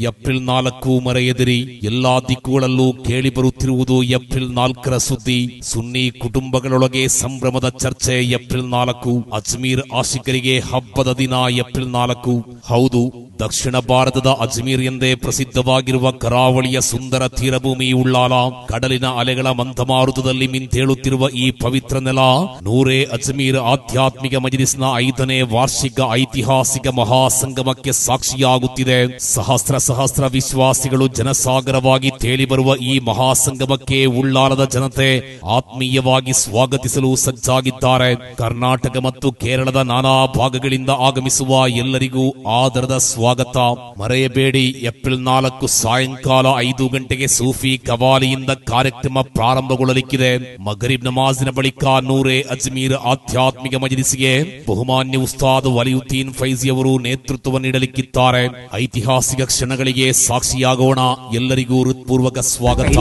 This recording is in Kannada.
ಏಪ್ರಿಲ್ 4 ಮರೆಯದಿರಿ. ಎಲ್ಲಾ ದಿಕ್ಕುಗಳಲ್ಲೂ ಕೇಳಿ ಬರುತ್ತಿರುವುದು ಏಪ್ರಿಲ್ 4ರ ಸುದ್ದಿ. ಸುನ್ನಿ ಕುಟುಂಬಗಳೊಳಗೆ ಸಂಭ್ರಮದ ಚರ್ಚೆ. ಏಪ್ರಿಲ್ 4 ಅಜ್ಮೀರ್ ಆಶಿಕರಿಗೆ ಹಬ್ಬದ ದಿನ. ಏಪ್ರಿಲ್ 4 ಹೌದು, ದಕ್ಷಿಣ ಭಾರತದ ಅಜ್ಮೀರ್ ಎಂದೇ ಪ್ರಸಿದ್ಧವಾಗಿರುವ ಕರಾವಳಿಯ ಸುಂದರ ತೀರಭೂಮಿ ಉಳ್ಳಾಲ, ಕಡಲಿನ ಅಲೆಗಳ ಮಂದಮಾರುತದಲ್ಲಿ ಮಿಂತೇಳುತ್ತಿರುವ ಈ ಪವಿತ್ರ ನೆಲ ನೂರೇ ಅಜ್ಮೀರ್ ಆಧ್ಯಾತ್ಮಿಕ ಮಜ್ಲಿಸ್ನ 5ನೇ ವಾರ್ಷಿಕ ಐತಿಹಾಸಿಕ ಮಹಾಸಂಗಮಕ್ಕೆ ಸಾಕ್ಷಿಯಾಗುತ್ತಿದೆ. ಸಹಸ್ರ ವಿಶ್ವಾಸಿಗಳು ಜನಸಾಗರವಾಗಿ ತೇಲಿ ಬರುವ ಈ ಮಹಾಸಂಗಮಕ್ಕೆ ಉಳ್ಳಾಲದ ಜನತೆ ಆತ್ಮೀಯವಾಗಿ ಸ್ವಾಗತಿಸಲು ಸಜ್ಜಾಗಿದ್ದಾರೆ. ಕರ್ನಾಟಕ ಮತ್ತು ಕೇರಳದ ನಾನಾ ಭಾಗಗಳಿಂದ ಆಗಮಿಸುವ ಎಲ್ಲರಿಗೂ ಆದರದ ಸ್ವಾಗತ. ಮರೆಯಬೇಡಿ, ಏಪ್ರಿಲ್ 4 ಸಾಯಂಕಾಲ 5 ಗಂಟೆಗೆ ಸೂಫಿ ಕವಾಲಿಯಿಂದ ಕಾರ್ಯಕ್ರಮ ಪ್ರಾರಂಭಗೊಳ್ಳಲಿಕ್ಕಿದೆ. ಮಗರಿಬ್ ನಮಾಜಿನ ಬಳಿಕ ನೂರೇ ಅಜ್ಮೀರ್ ಆಧ್ಯಾತ್ಮಿಕ ಮಜ್ಲಿಸ್ಗೆ ಬಹುಮಾನ್ಯ ಉಸ್ತಾದ್ ವಲಿಯುದ್ದೀನ್ ಫೈಜಿ ಅವರು ನೇತೃತ್ವ ನೀಡಲಿಕ್ಕಿದ್ದಾರೆ. ಐತಿಹಾಸಿಕ ಕ್ಷಣಗಳಿಗೆ ಸಾಕ್ಷಿಯಾಗೋಣ. ಎಲ್ಲರಿಗೂ ಹೃತ್ಪೂರ್ವಕ ಸ್ವಾಗತ.